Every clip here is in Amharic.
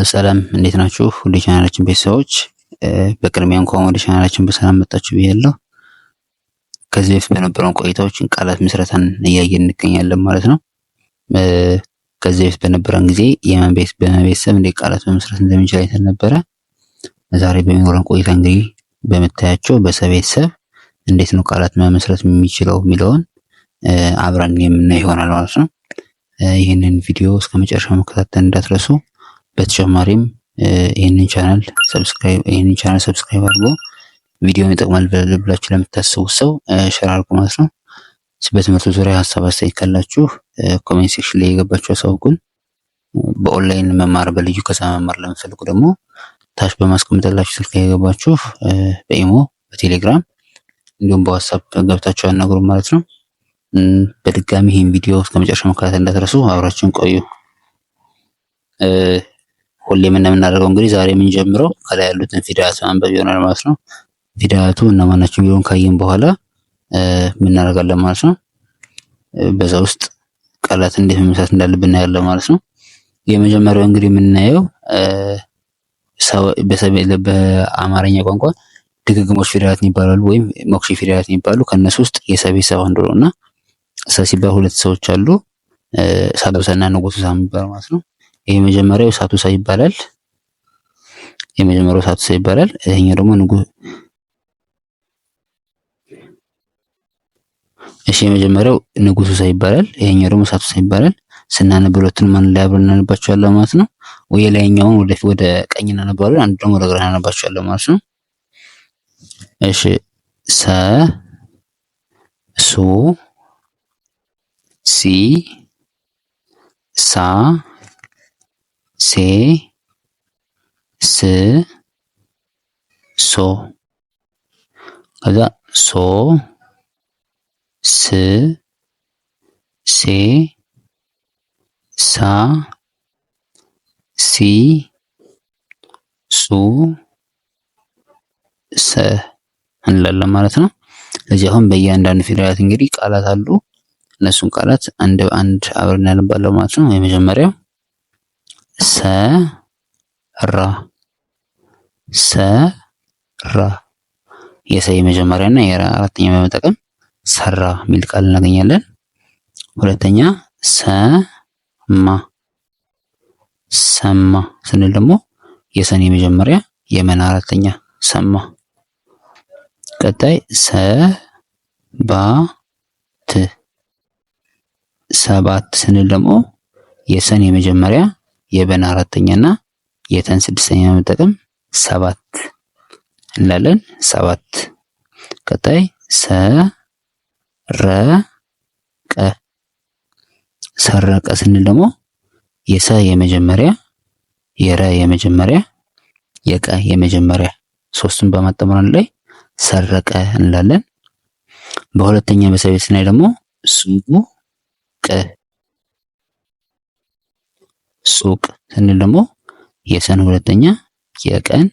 ሰላም እንዴት ናችሁ? ወደ ቻናላችን ቤተሰቦች በቅድሚያ እንኳን ወደ ቻናላችን በሰላም መጣችሁ ብያለሁ። ከዚህ በፊት በነበረን ቆይታዎችን ቃላት ምስረታን እያየን እንገኛለን ማለት ነው። ከዚህ በፊት በነበረን ጊዜ በመቤተሰብ እንዴት ቃላት መመስረት እንደምንችል አይተን ነበረ። ዛሬ በሚኖረን ቆይታ እንግዲህ በምታያቸው በሰቤተሰብ እንዴት ነው ቃላት መመስረት የሚችለው የሚለውን አብረን የምናይ ይሆናል ማለት ነው። ይህንን ቪዲዮ እስከ መጨረሻው መከታተል እንዳትረሱ። በተጨማሪም ይህንን ቻናል ሰብስክራይብ አድርጎ ቪዲዮውን ይጠቅማል ብላችሁ ለምታስቡት ሰው ሼር አድርጉ ማለት ነው። በትምህርቱ ዙሪያ ሀሳብ አስተያየት ካላችሁ ኮሜንት ሴክሽን ላይ የገባችሁ አሳውቁን። በኦንላይን መማር በልዩ ከዛ መማር ለምትፈልጉ ደግሞ ታች በማስቀመጥላችሁ ስልክ ላይ የገባችሁ በኢሞ በቴሌግራም እንዲሁም በዋትስአፕ ገብታችሁ አናግሩ ማለት ነው። በድጋሚ ይህን ቪዲዮ እስከመጨረሻው መከታተል እንዳትረሱ። አብራችሁን ቆዩ። ሁሌም እንደምናደርገው እንግዲህ ዛሬ የምንጀምረው ከላይ ያሉትን ፊደላት ማንበብ ይሆናል ማለት ነው። ፊደላቱ እነማናቸው የሚለውን ካየን በኋላ ምን እናደርጋለን ማለት ነው። በዛ ውስጥ ቃላት እንዴት መመስረት እንዳለብን እናያለን ማለት ነው። የመጀመሪያው እንግዲህ የምናየው በአማርኛ ቋንቋ ድግግሞሽ ፊደላት ይባላሉ ወይም ሞክሼ ፊደላት ይባላሉ። ከነሱ ውስጥ የሰቤተሰብ አንዱ ነውና ሰ ሲባል ሁለት ሰዎች አሉ። ሳቱሳና ንጉሱሳ የሚባል ማለት ነው። ይሄ የመጀመሪያው ሳቱሳ ይባላል። ይሄኛው ደግሞ የመጀመሪያው ንጉሱሳ ይባላል። ይሄኛው ደግሞ ሳቱሳ ይባላል። ስናነብ ሁለቱንም አንድ ላይ አብረን እናነባቸዋለን ማለት ነው። ወይ ላይኛውን ወደ ቀኝ እናነባለን፣ አንዱ ደግሞ ወደ ግራ እናነባቸዋለን ማለት ነው። እሺ ሰ ሱ ሲ ሳ ሴ ስ ሶ ከዛ ሶ ስ ሴ ሳ ሲ ሱ ሰ እንላለን ማለት ነው። ስለዚህ አሁን በእያንዳንዱ ፊደላት እንግዲህ ቃላት አሉ። እነሱን ቃላት አንድ በአንድ አብረን እናነባለን ማለት ነው። የመጀመሪያው ሰራ የሰ የመጀመሪያ እና የራ አራተኛ በመጠቀም ሰራ የሚል ቃል እናገኛለን። ሁለተኛ ሰማ ስንል ደግሞ የሰን የመጀመሪያ የመን አራተኛ ሰማ። ቀጣይ ሰባት ስንል ደግሞ የሰን የመጀመሪያ የበን አራተኛ እና የተን ስድስተኛ በመጠቀም ሰባት እንላለን። ሰባት። ቀጣይ ሰረቀ ስንል ደግሞ የሰ የመጀመሪያ የረ የመጀመሪያ የቀ የመጀመሪያ ሶስቱን በማጣመር ላይ ሰረቀ እንላለን። በሁለተኛ በሰቤት ስናይ ደግሞ ሱቅ ስንል ደግሞ የሰን ሁለተኛ የቀን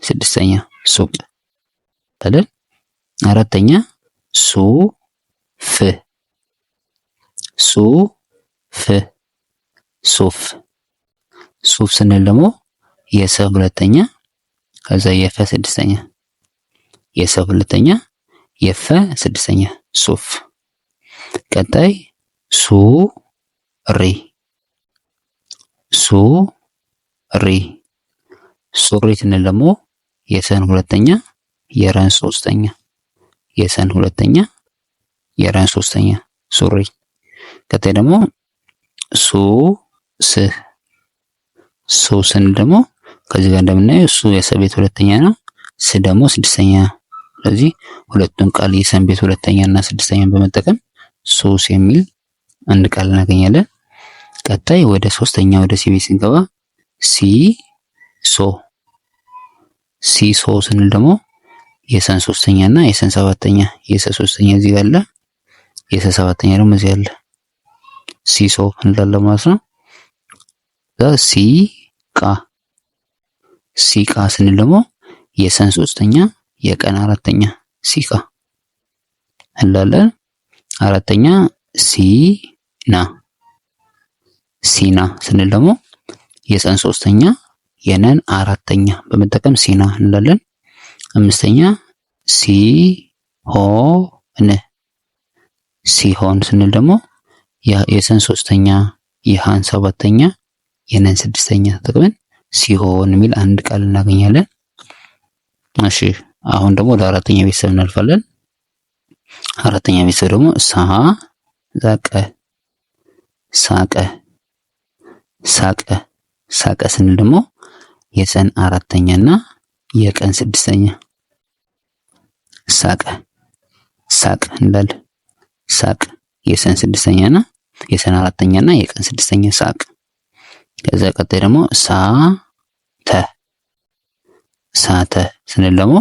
ስድስተኛ ሱቅ ታዲያ። አራተኛ ሱፍ ስንል ደግሞ የሰ ሁለተኛ ከዛ የፈ ስድስተኛ የሰ ሁለተኛ የፈ ስድስተኛ ሱፍ። ቀጣይ ሱሪ ስንል ደግሞ የሰን ሁለተኛ የረን ሶስተኛ የሰን ሁለተኛ የረን ሶስተኛ ሱሪ። ቀጣይ ደግሞ ሱ ስንል ደግሞ ከዚህ ጋር እንደምናየው ሱ የሰ ቤት ሁለተኛ ነው፣ ስ ደግሞ ስድስተኛ። ስለዚህ ሁለቱን ቃል የሰን ቤት ሁለተኛ እና ስድስተኛን በመጠቀም ሱስ የሚል አንድ ቃል እናገኛለን። ቀጣይ ወደ ሶስተኛ ወደ ሲ ቤት ስንገባ ሲሶ ስንል ደግሞ የሰን ሶስተኛ እና የሰን ሰባተኛ የሰ ሶስተኛ እዚህ ጋር አለ፣ የሰ ሰባተኛ ደግሞ እዚህ አለ። ሲሶ እንላለን ማለት ነው። ሲቃ ስንል ደግሞ የሰን ሶስተኛ የቀን አራተኛ ሲቃ እንላለን። አራተኛ ሲና ስንል ደግሞ የሰን ሶስተኛ የነን አራተኛ በመጠቀም ሲና እንላለን። አምስተኛ ሲሆን ሲሆን ስንል ደግሞ የሰን ሶስተኛ የሃን ሰባተኛ የነን ስድስተኛ ተጠቅመን ሲሆን የሚል አንድ ቃል እናገኛለን። እሺ አሁን ደግሞ ወደ አራተኛ ቤተሰብ እናልፋለን። አራተኛ ቤተሰብ ደግሞ ሳቀ ሳቀ ሳቀ ሳቀ ስንል ደግሞ የሰን አራተኛ እና የቀን ስድስተኛ ሳቀ ሳቅ እንላለን። ሳቅ የሰን ስድስተኛ እና የሰን አራተኛ እና የቀን ስድስተኛ ሳቅ። ከዛ ቀጣይ ደግሞ ሳተ ስንል ደግሞ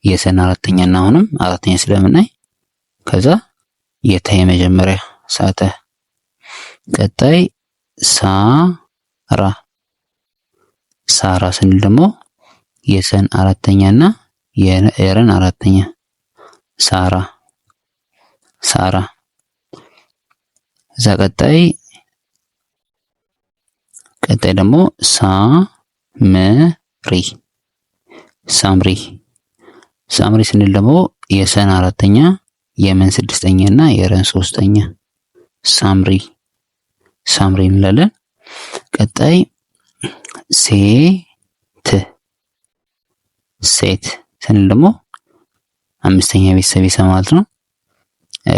የሰን አራተኛ እና አሁንም አራተኛ ስለምናይ ከዛ የተ የመጀመሪያ ሳተ። ቀጣይ ሳራ ስንል ደግሞ የሰን አራተኛ እና የረን አራተኛ ሳራ። እዛ ቀጣይ ደግሞ ሳምሪ ስንል ደግሞ የሰን አራተኛ የመን ስድስተኛ እና የረን ሶስተኛ ሳምሪ እንላለን። ቀጣይ ሴት ስንል ደግሞ አምስተኛ ቤተሰብ ማለት ነው።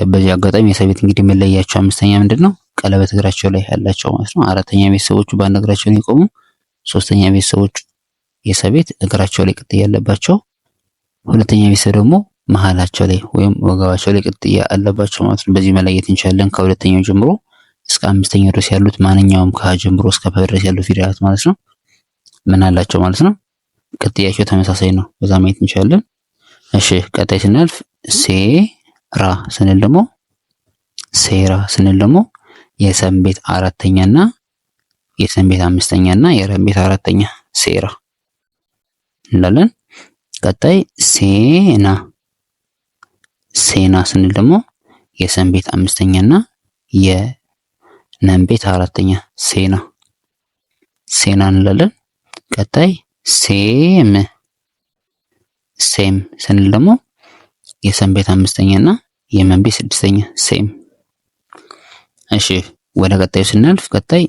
በዚህ አጋጣሚ የሰቤት እንግዲህ መለያቸው አምስተኛ ምንድነው? ቀለበት እግራቸው ላይ ያላቸው ማለት ነው። አራተኛ ቤተሰቦቹ በአንድ እግራቸው ላይ የቆሙ፣ ሶስተኛ ቤተሰቦቹ የሰቤት እግራቸው ላይ ቅጥያ ያለባቸው፣ ሁለተኛ ቤተሰብ ደግሞ መሃላቸው ላይ ወይም ወገባቸው ላይ ቅጥያ አለባቸው ማለት ነው። በዚህ መለየት እንችላለን። ከሁለተኛው ጀምሮ እስከ አምስተኛው ድረስ ያሉት ማንኛውም ከሀ ጀምሮ እስከ ፐ ድረስ ያሉት ፊደላት ማለት ነው ምን አላቸው ማለት ነው? ቅጥያቸው ተመሳሳይ ነው። በዛ ማየት እንችላለን። እሺ ቀጣይ ስናልፍ ሴራ ስንል ደግሞ የሰን ቤት አራተኛ እና የሰን ቤት አምስተኛ እና የረን ቤት አራተኛ ሴራ እንላለን። ቀጣይ ሴና ስንል ደግሞ የሰን ቤት አምስተኛ እና የነን ቤት አራተኛ ሴና እንላለን። ቀጣይ ሴም ስንል ደግሞ የሰን ቤት አምስተኛ እና የመን ቤት ስድስተኛ ሴም። እሺ ወደ ቀጣዩ ስናልፍ ቀጣይ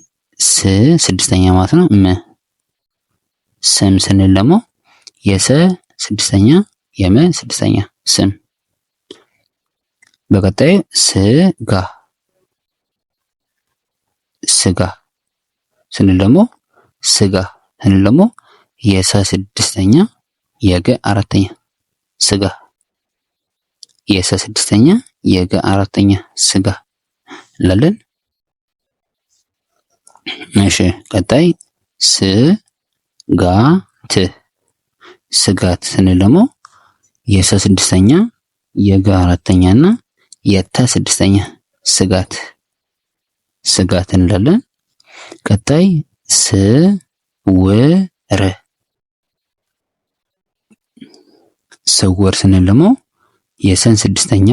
ስድስተኛ ማለት ነው። ስም ስንል ደግሞ የሰ ስድስተኛ የመ ስድስተኛ ስም። በቀጣዩ ስጋ ስንል ደግሞ የሰ ስድስተኛ የገ አራተኛ ስጋ። የሰ ስድስተኛ የገ አራተኛ ስጋ እንላለን። እሺ ቀጣይ ስጋት ስንል ደግሞ የሰ ስድስተኛ የገ አራተኛ እና የተ ስድስተኛ ስጋት እንላለን። ቀጣይ ስውር ስንል ደግሞ የሰን ስድስተኛ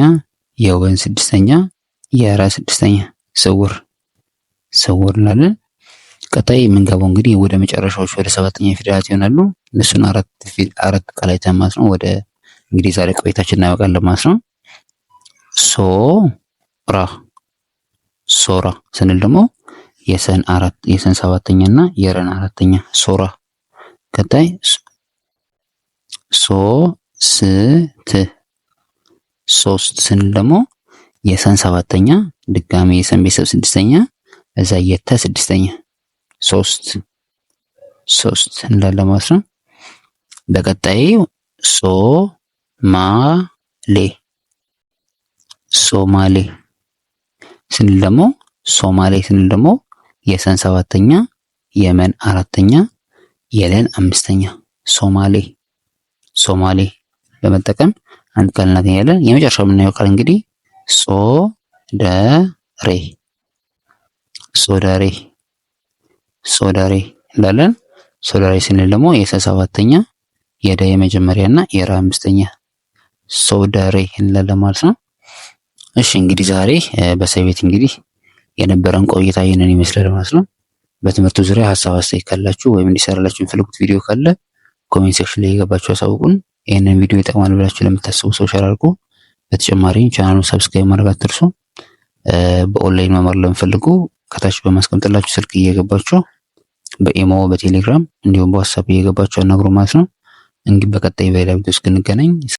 የወን ስድስተኛ የረ ስድስተኛ ስውር እንላለን። ቀጣይ የምንገባው እንግዲህ ወደ መጨረሻዎች ወደ ሰባተኛ ፊደላት ይሆናሉ። እነሱን አራት ቃላት ማለት ነው። ወደ እንግዲህ ዛሬ ቆይታችን እናበቃለን ማለት ነው። ሶራ ስንል ደግሞ የሰን ሰባተኛ እና የረን አራተኛ ሶራ። ቀጣይ ሶስት ስንል ደግሞ የሰን ሰባተኛ ድጋሚ የሰን ቤተሰብ ስድስተኛ እዛ የተ ስድስተኛ ሶስት እንላለን ማለት ነው። በቀጣይ ሶማሌ ስንል ደግሞ የሰን ሰባተኛ የመን አራተኛ የለን አምስተኛ ሶማሌ በመጠቀም አንድ ቃል እናገኛለን። የመጨረሻው የምናየው ቃል እንግዲህ ሶደሬ እንላለን። ሶደሬ ስንል ደግሞ የሰ ሰባተኛ የደ የመጀመሪያ እና የረ አምስተኛ ሶደሬ እንላለን ማለት ነው። እሺ እንግዲህ ዛሬ በሰቤት እንግዲህ የነበረን ቆይታ ይህንን ይመስላል ማለት ነው። በትምህርቱ ዙሪያ ሀሳብ አስተያየት ካላችሁ ወይም እንዲሰራላችሁ የምትፈልጉት ቪዲዮ ካለ ኮሜንት ሴክሽን ላይ የገባችሁ አሳውቁን። ይህንን ቪዲዮ ይጠቅማል ብላችሁ ለምታስቡ ሰው ሼር አድርጉ። በተጨማሪም ቻናሉን ሰብስክራይብ ማድረግ አትርሱ። በኦንላይን መማር ለምፈልጉ ከታች በማስቀምጥላችሁ ስልክ እየገባችሁ በኢሞ፣ በቴሌግራም እንዲሁም በዋትስአፕ እየገባችሁ አናግሩ ማለት ነው። እንግዲህ በቀጣይ በሌላ ቪዲዮ እስክንገናኝ